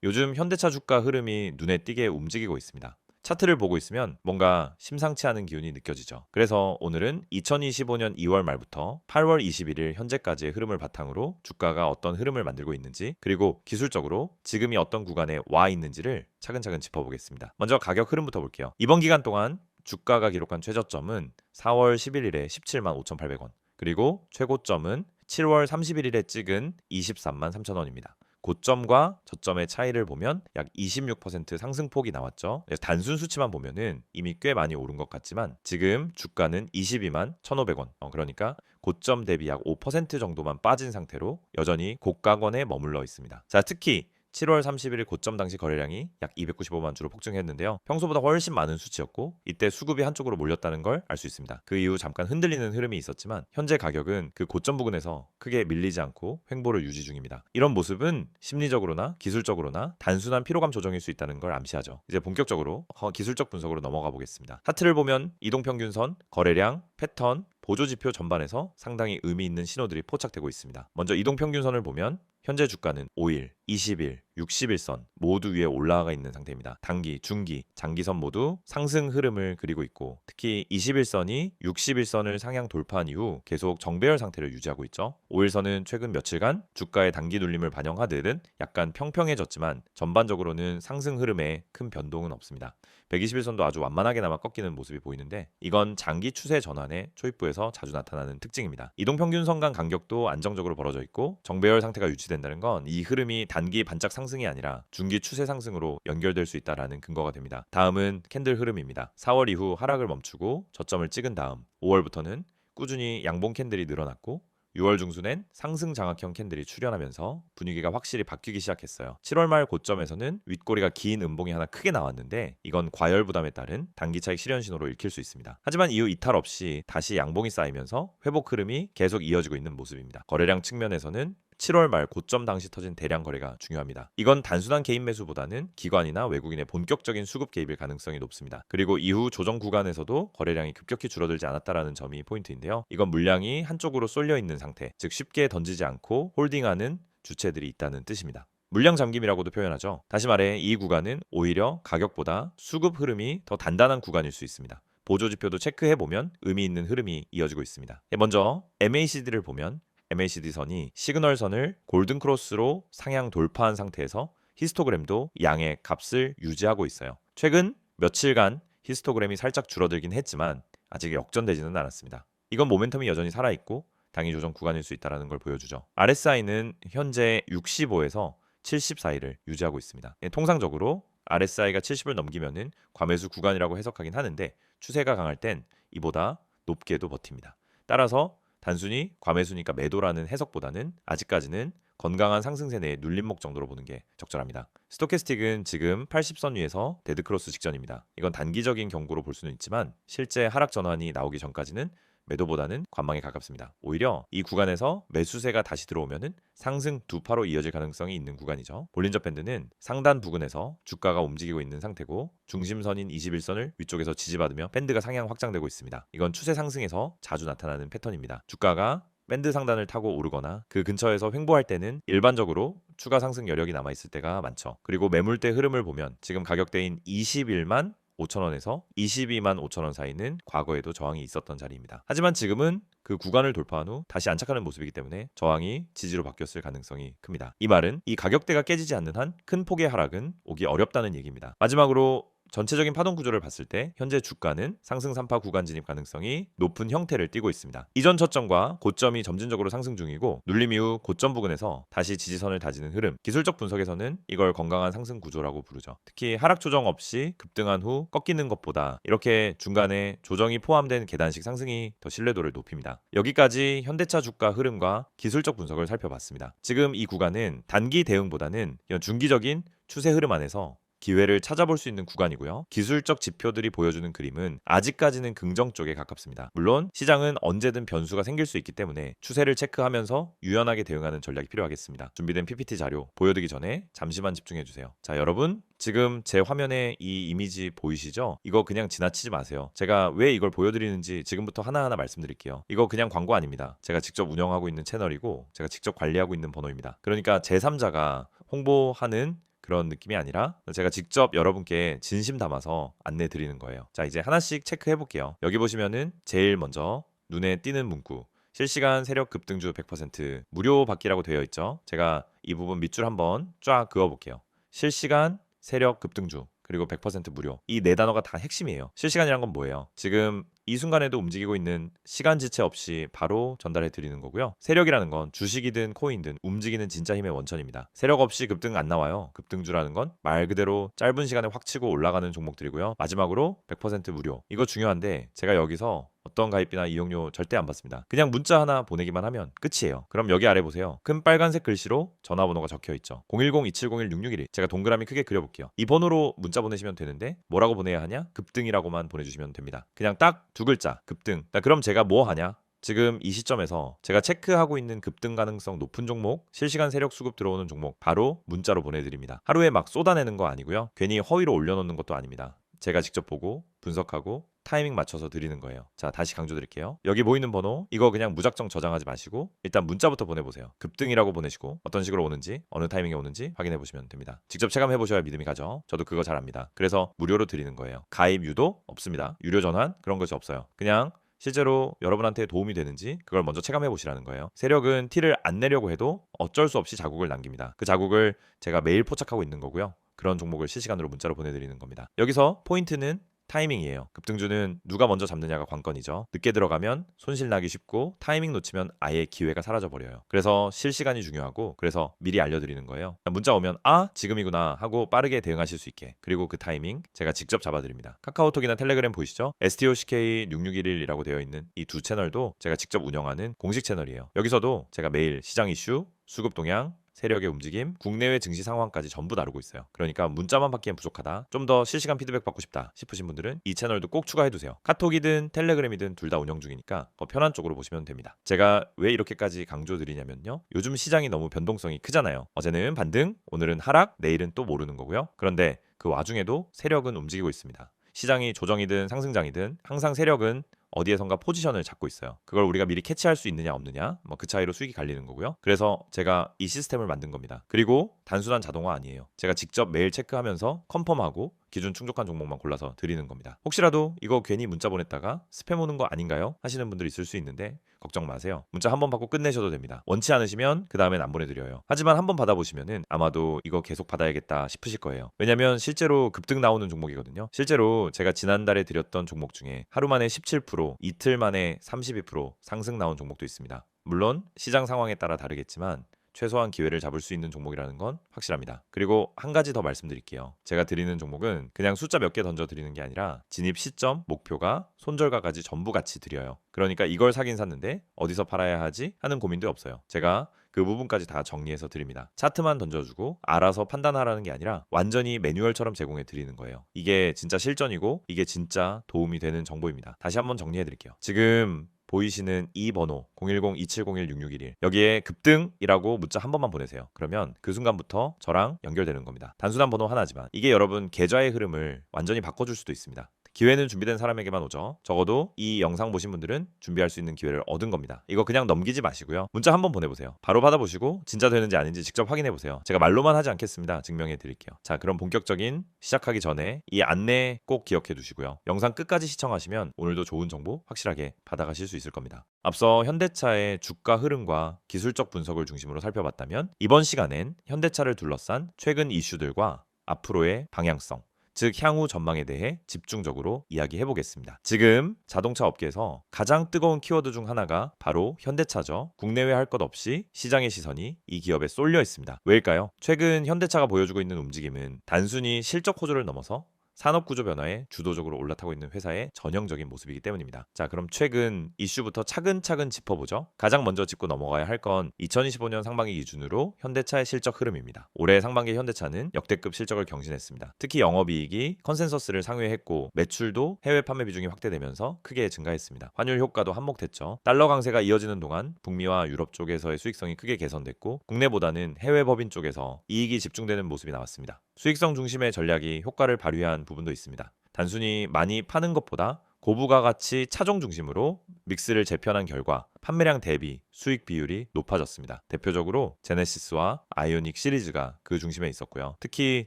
요즘 현대차 주가 흐름이 눈에 띄게 움직이고 있습니다. 차트를 보고 있으면 뭔가 심상치 않은 기운이 느껴지죠. 그래서 오늘은 2025년 2월 말부터 8월 21일 현재까지의 흐름을 바탕으로 주가가 어떤 흐름을 만들고 있는지, 그리고 기술적으로 지금이 어떤 구간에 와 있는지를 차근차근 짚어보겠습니다. 먼저 가격 흐름부터 볼게요. 이번 기간 동안 주가가 기록한 최저점은 4월 11일에 17만 5,800원, 그리고 최고점은 7월 31일에 찍은 23만 3천원입니다. 고점과 저점의 차이를 보면 약 26% 상승폭이 나왔죠. 단순 수치만 보면은 이미 꽤 많이 오른 것 같지만 지금 주가는 22만 1,500원. 그러니까 고점 대비 약 5% 정도만 빠진 상태로 여전히 고가권에 머물러 있습니다. 자, 특히 7월 30일 고점 당시 거래량이 약 295만 주로 폭증했는데요. 평소보다 훨씬 많은 수치였고 이때 수급이 한쪽으로 몰렸다는 걸 알 수 있습니다. 그 이후 잠깐 흔들리는 흐름이 있었지만 현재 가격은 그 고점 부근에서 크게 밀리지 않고 횡보를 유지 중입니다. 이런 모습은 심리적으로나 기술적으로나 단순한 피로감 조정일 수 있다는 걸 암시하죠. 이제 본격적으로 기술적 분석으로 넘어가 보겠습니다. 차트를 보면 이동평균선, 거래량, 패턴, 보조지표 전반에서 상당히 의미 있는 신호들이 포착되고 있습니다. 먼저 이동평균선을 보면 현재 주가는 5일, 20일, 60일선 모두 위에 올라가 있는 상태입니다. 단기, 중기, 장기선 모두 상승 흐름을 그리고 있고 특히 21선이 60일선을 상향 돌파한 이후 계속 정배열 상태를 유지하고 있죠. 5일선은 최근 며칠간 주가의 단기 눌림을 반영하듯 약간 평평해졌지만 전반적으로는 상승 흐름에 큰 변동은 없습니다. 121선도 아주 완만하게나마 꺾이는 모습이 보이는데 이건 장기 추세 전환의 초입부에서 자주 나타나는 특징입니다. 이동평균선 간 간격도 안정적으로 벌어져 있고 정배열 상태가 유지된다는 건 이 흐름이 단기 반짝 상승이 아니라 중기 추세 상승으로 연결될 수 있다라는 근거가 됩니다. 다음은 캔들 흐름입니다. 4월 이후 하락을 멈추고 저점을 찍은 다음 5월부터는 꾸준히 양봉 캔들이 늘어났고 6월 중순엔 상승 장악형 캔들이 출현하면서 분위기가 확실히 바뀌기 시작했어요. 7월 말 고점에서는 윗꼬리가 긴 음봉이 하나 크게 나왔는데 이건 과열 부담에 따른 단기 차익 실현 신호로 읽힐 수 있습니다. 하지만 이후 이탈 없이 다시 양봉이 쌓이면서 회복 흐름이 계속 이어지고 있는 모습입니다. 거래량 측면에서는 7월 말 고점 당시 터진 대량 거래가 중요합니다. 이건 단순한 개인 매수보다는 기관이나 외국인의 본격적인 수급 개입일 가능성이 높습니다. 그리고 이후 조정 구간에서도 거래량이 급격히 줄어들지 않았다라는 점이 포인트인데요. 이건 물량이 한쪽으로 쏠려 있는 상태, 즉 쉽게 던지지 않고 홀딩하는 주체들이 있다는 뜻입니다. 물량 잠김이라고도 표현하죠. 다시 말해 이 구간은 오히려 가격보다 수급 흐름이 더 단단한 구간일 수 있습니다. 보조지표도 체크해보면 의미 있는 흐름이 이어지고 있습니다. 먼저 MACD를 보면 MACD 선이 시그널선을 골든 크로스로 상향 돌파한 상태에서 히스토그램도 양의 값을 유지하고 있어요. 최근 며칠간 히스토그램이 살짝 줄어들긴 했지만 아직 역전되지는 않았습니다. 이건 모멘텀이 여전히 살아있고 당일 조정 구간일 수 있다는 걸 보여주죠. RSI는 현재 65에서 70 사이를 유지하고 있습니다. 통상적으로 RSI가 70을 넘기면은 과매수 구간이라고 해석하긴 하는데 추세가 강할 땐 이보다 높게도 버팁니다. 따라서 단순히 과매수니까 매도라는 해석보다는 아직까지는 건강한 상승세 내의 눌림목 정도로 보는 게 적절합니다. 스토캐스틱은 지금 80선 위에서 데드크로스 직전입니다. 이건 단기적인 경고로 볼 수는 있지만 실제 하락 전환이 나오기 전까지는 매도보다는 관망에 가깝습니다. 오히려 이 구간에서 매수세가 다시 들어오면은 상승 두 파로 이어질 가능성이 있는 구간이죠. 볼린저 밴드는 상단 부근에서 주가가 움직이고 있는 상태고 중심선인 21선을 위쪽에서 지지받으며 밴드가 상향 확장되고 있습니다. 이건 추세 상승에서 자주 나타나는 패턴입니다. 주가가 밴드 상단을 타고 오르거나 그 근처에서 횡보할 때는 일반적으로 추가 상승 여력이 남아있을 때가 많죠. 그리고 매물대 흐름을 보면 지금 가격대인 21만 5천원에서 22만 5천원 사이는 과거에도 저항이 있었던 자리입니다. 하지만 지금은 그 구간을 돌파한 후 다시 안착하는 모습이기 때문에 저항이 지지로 바뀌었을 가능성이 큽니다. 이 말은 이 가격대가 깨지지 않는 한 큰 폭의 하락은 오기 어렵다는 얘기입니다. 마지막으로 전체적인 파동 구조를 봤을 때 현재 주가는 상승 3파 구간 진입 가능성이 높은 형태를 띠고 있습니다. 이전 저점과 고점이 점진적으로 상승 중이고 눌림 이후 고점 부근에서 다시 지지선을 다지는 흐름, 기술적 분석에서는 이걸 건강한 상승 구조라고 부르죠. 특히 하락 조정 없이 급등한 후 꺾이는 것보다 이렇게 중간에 조정이 포함된 계단식 상승이 더 신뢰도를 높입니다. 여기까지 현대차 주가 흐름과 기술적 분석을 살펴봤습니다. 지금 이 구간은 단기 대응보다는 중기적인 추세 흐름 안에서 기회를 찾아볼 수 있는 구간이고요. 기술적 지표들이 보여주는 그림은 아직까지는 긍정 쪽에 가깝습니다. 물론 시장은 언제든 변수가 생길 수 있기 때문에 추세를 체크하면서 유연하게 대응하는 전략이 필요하겠습니다. 준비된 PPT 자료 보여드리기 전에 잠시만 집중해주세요. 자, 여러분 지금 제 화면에 이 이미지 보이시죠? 이거 그냥 지나치지 마세요. 제가 왜 이걸 보여드리는지 지금부터 하나하나 말씀드릴게요. 이거 그냥 광고 아닙니다. 제가 직접 운영하고 있는 채널이고 제가 직접 관리하고 있는 번호입니다. 그러니까 제3자가 홍보하는 그런 느낌이 아니라 제가 직접 여러분께 진심 담아서 안내 드리는 거예요. 자, 이제 하나씩 체크해 볼게요. 여기 보시면은 제일 먼저 눈에 띄는 문구 실시간 세력 급등주 100% 무료 받기라고 되어 있죠. 제가 이 부분 밑줄 한번 쫙 그어 볼게요. 실시간 세력 급등주 그리고 100% 무료. 이 네 단어가 다 핵심이에요. 실시간이란 건 뭐예요? 지금 이 순간에도 움직이고 있는 시간 지체 없이 바로 전달해 드리는 거고요. 세력이라는 건 주식이든 코인이든 움직이는 진짜 힘의 원천입니다. 세력 없이 급등 안 나와요. 급등주라는 건 말 그대로 짧은 시간에 확 치고 올라가는 종목들이고요. 마지막으로 100% 무료. 이거 중요한데 제가 여기서 어떤 가입비나 이용료 절대 안 받습니다. 그냥 문자 하나 보내기만 하면 끝이에요. 그럼 여기 아래 보세요. 큰 빨간색 글씨로 전화번호가 적혀 있죠. 010-2701-6611. 제가 동그라미 크게 그려볼게요. 이 번호로 문자 보내시면 되는데 뭐라고 보내야 하냐? 급등이라고만 보내주시면 됩니다. 그냥 딱 두 글자 급등. 그럼 제가 뭐 하냐? 지금 이 시점에서 제가 체크하고 있는 급등 가능성 높은 종목, 실시간 세력 수급 들어오는 종목 바로 문자로 보내드립니다. 하루에 막 쏟아내는 거 아니고요. 괜히 허위로 올려놓는 것도 아닙니다. 제가 직접 보고 분석하고 타이밍 맞춰서 드리는 거예요. 자, 다시 강조드릴게요. 여기 보이는 번호 이거 그냥 무작정 저장하지 마시고 일단 문자부터 보내보세요. 급등이라고 보내시고 어떤 식으로 오는지 어느 타이밍에 오는지 확인해 보시면 됩니다. 직접 체감해 보셔야 믿음이 가죠. 저도 그거 잘 압니다. 그래서 무료로 드리는 거예요. 가입 유도 없습니다. 유료 전환 그런 것이 없어요. 그냥 실제로 여러분한테 도움이 되는지 그걸 먼저 체감해 보시라는 거예요. 세력은 티를 안 내려고 해도 어쩔 수 없이 자국을 남깁니다. 그 자국을 제가 매일 포착하고 있는 거고요. 그런 종목을 실시간으로 문자로 보내드리는 겁니다. 여기서 포인트는 타이밍이에요. 급등주는 누가 먼저 잡느냐가 관건이죠. 늦게 들어가면 손실 나기 쉽고 타이밍 놓치면 아예 기회가 사라져 버려요. 그래서 실시간이 중요하고 그래서 미리 알려드리는 거예요. 문자 오면 아 지금이구나 하고 빠르게 대응하실 수 있게 그리고 그 타이밍 제가 직접 잡아드립니다. 카카오톡이나 텔레그램 보이시죠? STOCK6611이라고 되어 있는 이 두 채널도 제가 직접 운영하는 공식 채널이에요. 여기서도 제가 매일 시장 이슈, 수급 동향, 세력의 움직임, 국내외 증시 상황까지 전부 다루고 있어요. 그러니까 문자만 받기엔 부족하다. 좀 더 실시간 피드백 받고 싶다 싶으신 분들은 이 채널도 꼭 추가해두세요. 카톡이든 텔레그램이든 둘 다 운영 중이니까 더 편한 쪽으로 보시면 됩니다. 제가 왜 이렇게까지 강조드리냐면요. 요즘 시장이 너무 변동성이 크잖아요. 어제는 반등, 오늘은 하락, 내일은 또 모르는 거고요. 그런데 그 와중에도 세력은 움직이고 있습니다. 시장이 조정이든 상승장이든 항상 세력은 어디에선가 포지션을 잡고 있어요. 그걸 우리가 미리 캐치할 수 있느냐 없느냐 뭐 그 차이로 수익이 갈리는 거고요. 그래서 제가 이 시스템을 만든 겁니다. 그리고 단순한 자동화 아니에요. 제가 직접 매일 체크하면서 컨펌하고 기준 충족한 종목만 골라서 드리는 겁니다. 혹시라도 이거 괜히 문자 보냈다가 스팸 오는 거 아닌가요? 하시는 분들이 있을 수 있는데 걱정 마세요. 문자 한 번 받고 끝내셔도 됩니다. 원치 않으시면 그 다음엔 안 보내드려요. 하지만 한 번 받아보시면은 아마도 이거 계속 받아야겠다 싶으실 거예요. 왜냐면 실제로 급등 나오는 종목이거든요. 실제로 제가 지난달에 드렸던 종목 중에 하루 만에 17%, 이틀 만에 32% 상승 나온 종목도 있습니다. 물론 시장 상황에 따라 다르겠지만 최소한 기회를 잡을 수 있는 종목이라는 건 확실합니다. 그리고 한 가지 더 말씀드릴게요. 제가 드리는 종목은 그냥 숫자 몇 개 던져 드리는 게 아니라 진입 시점, 목표가, 손절가까지 전부 같이 드려요. 그러니까 이걸 사긴 샀는데 어디서 팔아야 하지 하는 고민도 없어요. 제가 그 부분까지 다 정리해서 드립니다. 차트만 던져주고 알아서 판단하라는 게 아니라 완전히 매뉴얼처럼 제공해 드리는 거예요. 이게 진짜 실전이고 이게 진짜 도움이 되는 정보입니다. 다시 한번 정리해 드릴게요. 지금 보이시는 이 번호 010-2701-6611 여기에 급등이라고 문자 한 번만 보내세요. 그러면 그 순간부터 저랑 연결되는 겁니다. 단순한 번호 하나지만 이게 여러분 계좌의 흐름을 완전히 바꿔줄 수도 있습니다. 기회는 준비된 사람에게만 오죠. 적어도 이 영상 보신 분들은 준비할 수 있는 기회를 얻은 겁니다. 이거 그냥 넘기지 마시고요. 문자 한번 보내보세요. 바로 받아보시고 진짜 되는지 아닌지 직접 확인해보세요. 제가 말로만 하지 않겠습니다. 증명해 드릴게요. 자, 그럼 본격적인 시작하기 전에 이 안내 꼭 기억해 두시고요. 영상 끝까지 시청하시면 오늘도 좋은 정보 확실하게 받아가실 수 있을 겁니다. 앞서 현대차의 주가 흐름과 기술적 분석을 중심으로 살펴봤다면 이번 시간엔 현대차를 둘러싼 최근 이슈들과 앞으로의 방향성 즉 향후 전망에 대해 집중적으로 이야기해 보겠습니다. 지금 자동차 업계에서 가장 뜨거운 키워드 중 하나가 바로 현대차죠. 국내외 할 것 없이 시장의 시선이 이 기업에 쏠려 있습니다. 왜일까요? 최근 현대차가 보여주고 있는 움직임은 단순히 실적 호조를 넘어서 산업구조 변화에 주도적으로 올라타고 있는 회사의 전형적인 모습이기 때문입니다. 자, 그럼 최근 이슈부터 차근차근 짚어보죠. 가장 먼저 짚고 넘어가야 할 건 2025년 상반기 기준으로 현대차의 실적 흐름입니다. 올해 상반기 현대차는 역대급 실적을 경신했습니다. 특히 영업이익이 컨센서스를 상회했고 매출도 해외 판매 비중이 확대되면서 크게 증가했습니다. 환율 효과도 한몫했죠. 달러 강세가 이어지는 동안 북미와 유럽 쪽에서의 수익성이 크게 개선됐고 국내보다는 해외 법인 쪽에서 이익이 집중되는 모습이 나왔습니다. 수익성 중심의 전략이 효과를 발휘한 부분도 있습니다. 단순히 많이 파는 것보다 고부가 가치 차종 중심으로 믹스를 재편한 결과 판매량 대비 수익 비율이 높아졌습니다. 대표적으로 제네시스와 아이오닉 시리즈가 그 중심에 있었고요. 특히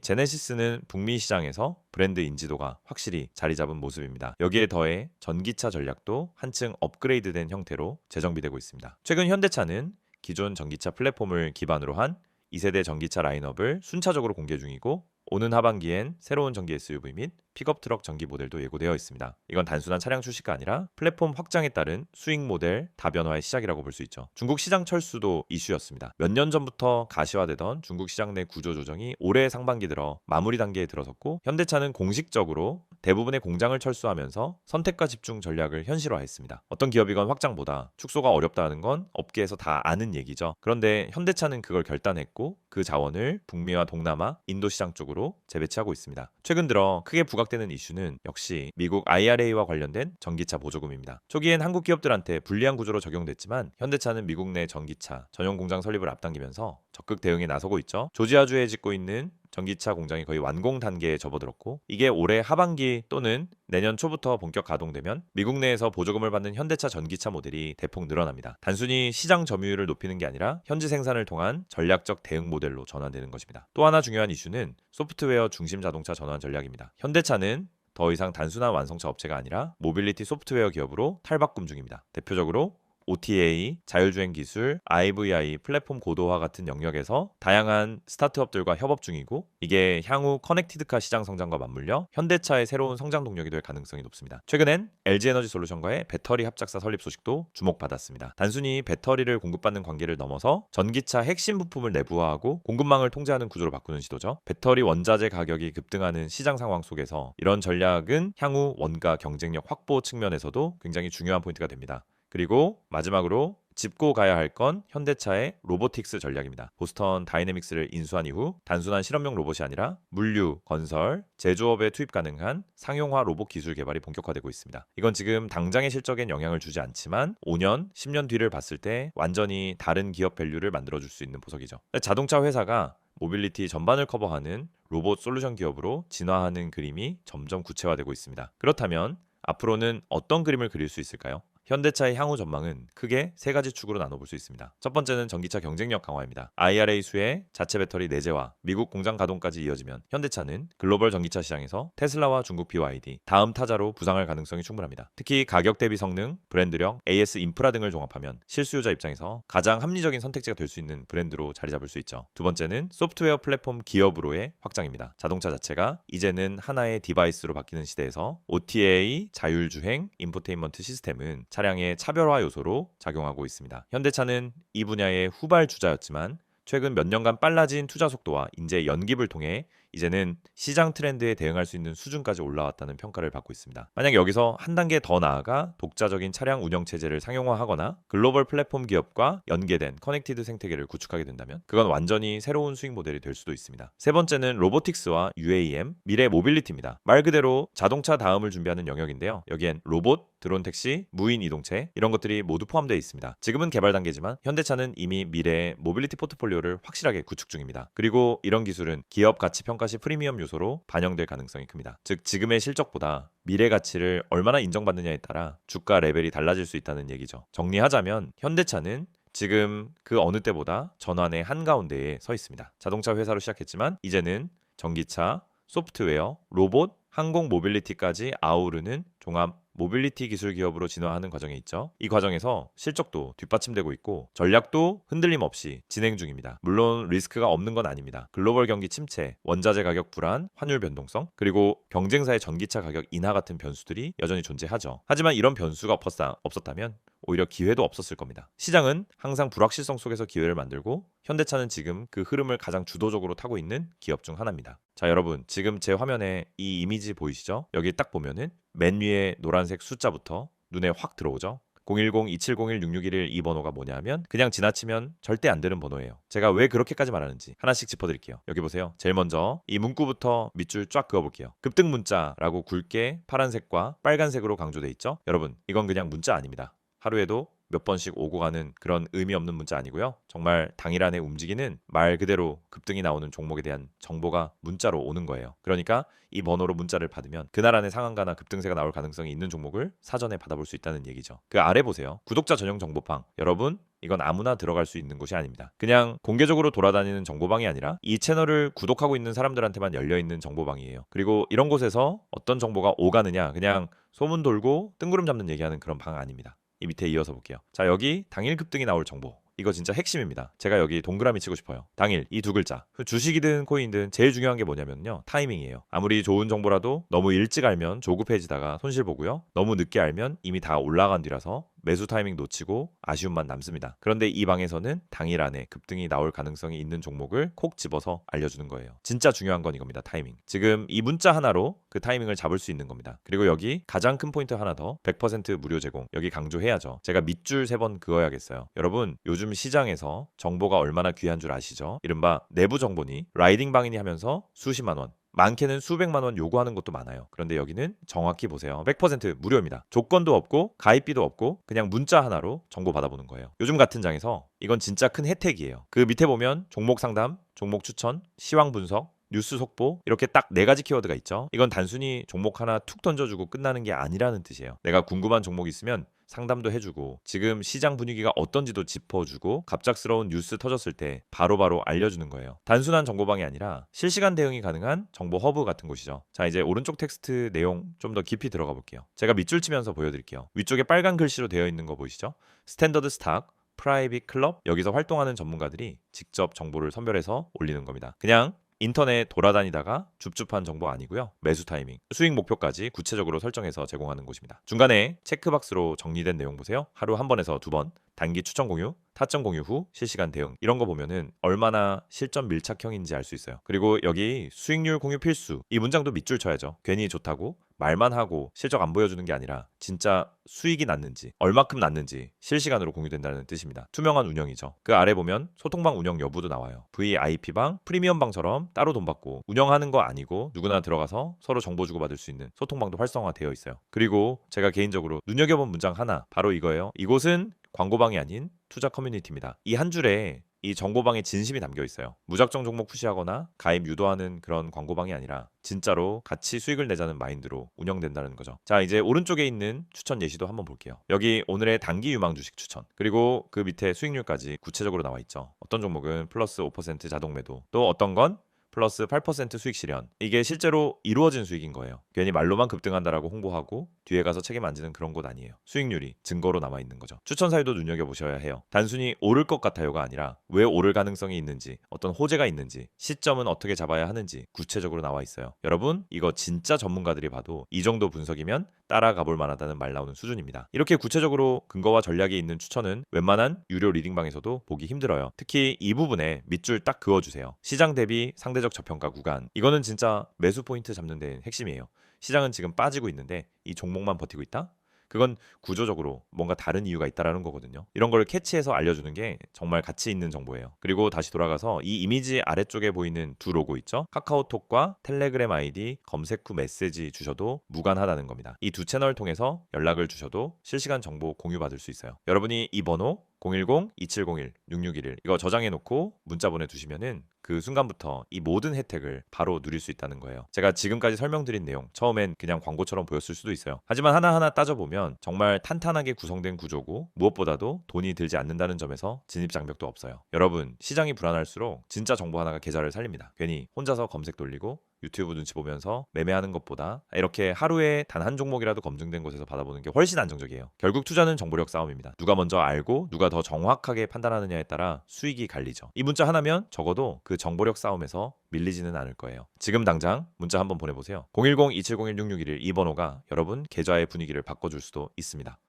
제네시스는 북미 시장에서 브랜드 인지도가 확실히 자리 잡은 모습입니다. 여기에 더해 전기차 전략도 한층 업그레이드된 형태로 재정비되고 있습니다. 최근 현대차는 기존 전기차 플랫폼을 기반으로 한 2세대 전기차 라인업을 순차적으로 공개 중이고 오는 하반기엔 새로운 전기 SUV 및 픽업 트럭 전기 모델도 예고되어 있습니다. 이건 단순한 차량 출시가 아니라 플랫폼 확장에 따른 수익 모델 다변화의 시작이라고 볼 수 있죠. 중국 시장 철수도 이슈였습니다. 몇 년 전부터 가시화되던 중국 시장 내 구조 조정이 올해 상반기 들어 마무리 단계에 들어섰고 현대차는 공식적으로 대부분의 공장을 철수하면서 선택과 집중 전략을 현실화했습니다. 어떤 기업이건 확장보다 축소가 어렵다는 건 업계에서 다 아는 얘기죠. 그런데 현대차는 그걸 결단했고 그 자원을 북미와 동남아, 인도 시장 쪽으로 재배치하고 있습니다. 최근 들어 크게 부각되는 이슈는 역시 미국 IRA와 관련된 전기차 보조금입니다. 초기엔 한국 기업들한테 불리한 구조로 적용됐지만 현대차는 미국 내 전기차 전용 공장 설립을 앞당기면서 적극 대응에 나서고 있죠. 조지아주에 짓고 있는 전기차 공장이 거의 완공 단계에 접어들었고 이게 올해 하반기 또는 내년 초부터 본격 가동되면 미국 내에서 보조금을 받는 현대차 전기차 모델이 대폭 늘어납니다. 단순히 시장 점유율을 높이는 게 아니라 현지 생산을 통한 전략적 대응 모델로 전환되는 것입니다. 또 하나 중요한 이슈는 소프트웨어 중심 자동차 전환 전략입니다. 현대차는 더 이상 단순한 완성차 업체가 아니라 모빌리티 소프트웨어 기업으로 탈바꿈 중입니다. 대표적으로 OTA, 자율주행 기술, IVI, 플랫폼 고도화 같은 영역에서 다양한 스타트업들과 협업 중이고 이게 향후 커넥티드카 시장 성장과 맞물려 현대차의 새로운 성장 동력이 될 가능성이 높습니다. 최근엔 LG에너지솔루션과의 배터리 합작사 설립 소식도 주목받았습니다. 단순히 배터리를 공급받는 관계를 넘어서 전기차 핵심 부품을 내부화하고 공급망을 통제하는 구조로 바꾸는 시도죠. 배터리 원자재 가격이 급등하는 시장 상황 속에서 이런 전략은 향후 원가 경쟁력 확보 측면에서도 굉장히 중요한 포인트가 됩니다. 그리고 마지막으로 짚고 가야 할 건 현대차의 로보틱스 전략입니다. 보스턴 다이내믹스를 인수한 이후 단순한 실험용 로봇이 아니라 물류, 건설, 제조업에 투입 가능한 상용화 로봇 기술 개발이 본격화되고 있습니다. 이건 지금 당장의 실적엔 영향을 주지 않지만 5년, 10년 뒤를 봤을 때 완전히 다른 기업 밸류를 만들어줄 수 있는 보석이죠. 자동차 회사가 모빌리티 전반을 커버하는 로봇 솔루션 기업으로 진화하는 그림이 점점 구체화되고 있습니다. 그렇다면 앞으로는 어떤 그림을 그릴 수 있을까요? 현대차의 향후 전망은 크게 세 가지 축으로 나눠볼 수 있습니다. 첫 번째는 전기차 경쟁력 강화입니다. IRA 수혜, 자체 배터리 내재화, 미국 공장 가동까지 이어지면 현대차는 글로벌 전기차 시장에서 테슬라와 중국 BYD, 다음 타자로 부상할 가능성이 충분합니다. 특히 가격 대비 성능, 브랜드력, AS 인프라 등을 종합하면 실수요자 입장에서 가장 합리적인 선택지가 될 수 있는 브랜드로 자리 잡을 수 있죠. 두 번째는 소프트웨어 플랫폼 기업으로의 확장입니다. 자동차 자체가 이제는 하나의 디바이스로 바뀌는 시대에서 OTA, 자율주행, 인포테인먼트 시스템은 차량의 차별화 요소로 작용하고 있습니다. 현대차는 이 분야의 후발주자였지만 최근 몇 년간 빨라진 투자 속도와 인재 연기를 통해 이제는 시장 트렌드에 대응할 수 있는 수준까지 올라왔다는 평가를 받고 있습니다. 만약 여기서 한 단계 더 나아가 독자적인 차량 운영 체제를 상용화하거나 글로벌 플랫폼 기업과 연계된 커넥티드 생태계를 구축하게 된다면 그건 완전히 새로운 수익 모델이 될 수도 있습니다. 세 번째는 로보틱스와 UAM, 미래 모빌리티입니다. 말 그대로 자동차 다음을 준비하는 영역인데요. 여기엔 로봇, 드론 택시, 무인 이동체 이런 것들이 모두 포함되어 있습니다. 지금은 개발 단계지만 현대차는 이미 미래의 모빌리티 포트폴리오를 확실하게 구축 중입니다. 그리고 이런 기술은 기업 가치 평가 시 프리미엄 요소로 반영될 가능성이 큽니다. 즉 지금의 실적보다 미래 가치를 얼마나 인정받느냐에 따라 주가 레벨이 달라질 수 있다는 얘기죠. 정리하자면 현대차는 지금 그 어느 때보다 전환의 한가운데에 서 있습니다. 자동차 회사로 시작했지만 이제는 전기차, 소프트웨어, 로봇, 항공 모빌리티까지 아우르는 종합 모빌리티 기술 기업으로 진화하는 과정에 있죠. 이 과정에서 실적도 뒷받침되고 있고 전략도 흔들림 없이 진행 중입니다. 물론 리스크가 없는 건 아닙니다. 글로벌 경기 침체, 원자재 가격 불안, 환율 변동성, 그리고 경쟁사의 전기차 가격 인하 같은 변수들이 여전히 존재하죠. 하지만 이런 변수가 없었다면 오히려 기회도 없었을 겁니다. 시장은 항상 불확실성 속에서 기회를 만들고 현대차는 지금 그 흐름을 가장 주도적으로 타고 있는 기업 중 하나입니다. 자, 여러분 지금 제 화면에 이 이미지 보이시죠? 여기 딱 보면은 맨 위에 노란색 숫자부터 눈에 확 들어오죠? 010-2701-6611 이 번호가 뭐냐면 그냥 지나치면 절대 안 되는 번호예요. 제가 왜 그렇게까지 말하는지 하나씩 짚어드릴게요. 여기 보세요. 제일 먼저 이 문구부터 밑줄 쫙 그어볼게요. 급등 문자라고 굵게 파란색과 빨간색으로 강조돼 있죠? 여러분 이건 그냥 문자 아닙니다. 하루에도 몇 번씩 오고 가는 그런 의미 없는 문자 아니고요. 정말 당일 안에 움직이는 말 그대로 급등이 나오는 종목에 대한 정보가 문자로 오는 거예요. 그러니까 이 번호로 문자를 받으면 그날 안에 상한가나 급등세가 나올 가능성이 있는 종목을 사전에 받아볼 수 있다는 얘기죠. 그 아래 보세요. 구독자 전용 정보방. 여러분, 이건 아무나 들어갈 수 있는 곳이 아닙니다. 그냥 공개적으로 돌아다니는 정보방이 아니라 이 채널을 구독하고 있는 사람들한테만 열려있는 정보방이에요. 그리고 이런 곳에서 어떤 정보가 오가느냐, 그냥 소문 돌고 뜬구름 잡는 얘기하는 그런 방 아닙니다. 이 밑에 이어서 볼게요. 자, 여기 당일 급등이 나올 정보. 이거 진짜 핵심입니다. 제가 여기 동그라미 치고 싶어요. 당일 이 두 글자. 주식이든 코인이든 제일 중요한 게 뭐냐면요. 타이밍이에요. 아무리 좋은 정보라도 너무 일찍 알면 조급해지다가 손실 보고요. 너무 늦게 알면 이미 다 올라간 뒤라서 매수 타이밍 놓치고 아쉬움만 남습니다. 그런데 이 방에서는 당일 안에 급등이 나올 가능성이 있는 종목을 콕 집어서 알려주는 거예요. 진짜 중요한 건 이겁니다. 타이밍. 지금 이 문자 하나로 그 타이밍을 잡을 수 있는 겁니다. 그리고 여기 가장 큰 포인트 하나 더, 100% 무료 제공. 여기 강조해야죠. 제가 밑줄 3번 그어야겠어요. 여러분, 요즘 시장에서 정보가 얼마나 귀한 줄 아시죠? 이른바 내부 정보니 라이딩 방이니 하면서 수십만 원, 많게는 수백만 원 요구하는 것도 많아요. 그런데 여기는 정확히 보세요. 100% 무료입니다. 조건도 없고 가입비도 없고 그냥 문자 하나로 정보 받아보는 거예요. 요즘 같은 장에서 이건 진짜 큰 혜택이에요. 그 밑에 보면 종목 상담, 종목 추천, 시황 분석, 뉴스 속보, 이렇게 딱 4가지 키워드가 있죠. 이건 단순히 종목 하나 툭 던져주고 끝나는 게 아니라는 뜻이에요. 내가 궁금한 종목 있으면 상담도 해주고 지금 시장 분위기가 어떤지도 짚어주고 갑작스러운 뉴스 터졌을 때 바로바로 알려주는 거예요. 단순한 정보방이 아니라 실시간 대응이 가능한 정보 허브 같은 곳이죠. 자, 이제 오른쪽 텍스트 내용 좀 더 깊이 들어가 볼게요. 제가 밑줄 치면서 보여드릴게요. 위쪽에 빨간 글씨로 되어 있는 거 보이시죠? 스탠더드 스탁, 프라이빗 클럽, 여기서 활동하는 전문가들이 직접 정보를 선별해서 올리는 겁니다. 그냥 인터넷 돌아다니다가 줍줍한 정보 아니고요. 매수 타이밍, 수익 목표까지 구체적으로 설정해서 제공하는 곳입니다. 중간에 체크박스로 정리된 내용 보세요. 하루 한 번에서 2번, 단기 추천 공유, 타점 공유 후 실시간 대응, 이런 거 보면은 얼마나 실전 밀착형인지 알 수 있어요. 그리고 여기 수익률 공유 필수, 이 문장도 밑줄 쳐야죠. 괜히 좋다고 말만 하고 실적 안 보여주는 게 아니라 진짜 수익이 났는지 얼마큼 났는지 실시간으로 공유된다는 뜻입니다. 투명한 운영이죠. 그 아래 보면 소통방 운영 여부도 나와요. VIP방, 프리미엄방처럼 따로 돈 받고 운영하는 거 아니고 누구나 들어가서 서로 정보 주고받을 수 있는 소통방도 활성화되어 있어요. 그리고 제가 개인적으로 눈여겨본 문장 하나, 바로 이거예요. 이곳은 광고방이 아닌 투자 커뮤니티입니다. 이 한 줄에 이 정보방에 진심이 담겨 있어요. 무작정 종목 푸시하거나 가입 유도하는 그런 광고방이 아니라 진짜로 같이 수익을 내자는 마인드로 운영된다는 거죠. 자, 이제 오른쪽에 있는 추천 예시도 한번 볼게요. 여기 오늘의 단기 유망 주식 추천, 그리고 그 밑에 수익률까지 구체적으로 나와 있죠. 어떤 종목은 플러스 5% 자동 매도, 또 어떤 건 플러스 8% 수익 실현. 이게 실제로 이루어진 수익인 거예요. 괜히 말로만 급등한다라고 홍보하고 뒤에 가서 책임 안 지는 그런 곳 아니에요. 수익률이 증거로 남아 있는 거죠. 추천 사유도 눈여겨보셔야 해요. 단순히 오를 것 같아요가 아니라 왜 오를 가능성이 있는지, 어떤 호재가 있는지, 시점은 어떻게 잡아야 하는지 구체적으로 나와 있어요. 여러분, 이거 진짜 전문가들이 봐도 이 정도 분석이면 따라가 볼 만하다는 말 나오는 수준입니다. 이렇게 구체적으로 근거와 전략이 있는 추천은 웬만한 유료 리딩방에서도 보기 힘들어요. 특히 이 부분에 밑줄 딱 그어주세요. 시장 대비 상대적 저평가 구간. 이거는 진짜 매수 포인트 잡는 데 핵심이에요. 시장은 지금 빠지고 있는데 이 종목만 버티고 있다? 그건 구조적으로 뭔가 다른 이유가 있다라는 거거든요. 이런 걸 캐치해서 알려주는 게 정말 가치 있는 정보예요. 그리고 다시 돌아가서 이 이미지 아래쪽에 보이는 두 로고 있죠? 카카오톡과 텔레그램 아이디 검색 후 메시지 주셔도 무관하다는 겁니다. 이 두 채널 통해서 연락을 주셔도 실시간 정보 공유받을 수 있어요. 여러분이 이 번호 010-2701-6611 이거 저장해 놓고 문자 보내두시면은 그 순간부터 이 모든 혜택을 바로 누릴 수 있다는 거예요. 제가 지금까지 설명드린 내용 처음엔 그냥 광고처럼 보였을 수도 있어요. 하지만 하나하나 따져보면 정말 탄탄하게 구성된 구조고 무엇보다도 돈이 들지 않는다는 점에서 진입장벽도 없어요. 여러분, 시장이 불안할수록 진짜 정보 하나가 계좌를 살립니다. 괜히 혼자서 검색 돌리고 유튜브 눈치 보면서 매매하는 것보다 이렇게 하루에 단 한 종목이라도 검증된 곳에서 받아보는 게 훨씬 안정적이에요. 결국 투자는 정보력 싸움입니다. 누가 먼저 알고 누가 더 정확하게 판단하느냐에 따라 수익이 갈리죠. 이 문자 하나면 적어도 그 정보력 싸움에서 밀리지는 않을 거예요. 지금 당장 문자 한번 보내보세요. 010-2701-6611 이 번호가 여러분 계좌의 분위기를 바꿔줄 수도 있습니다.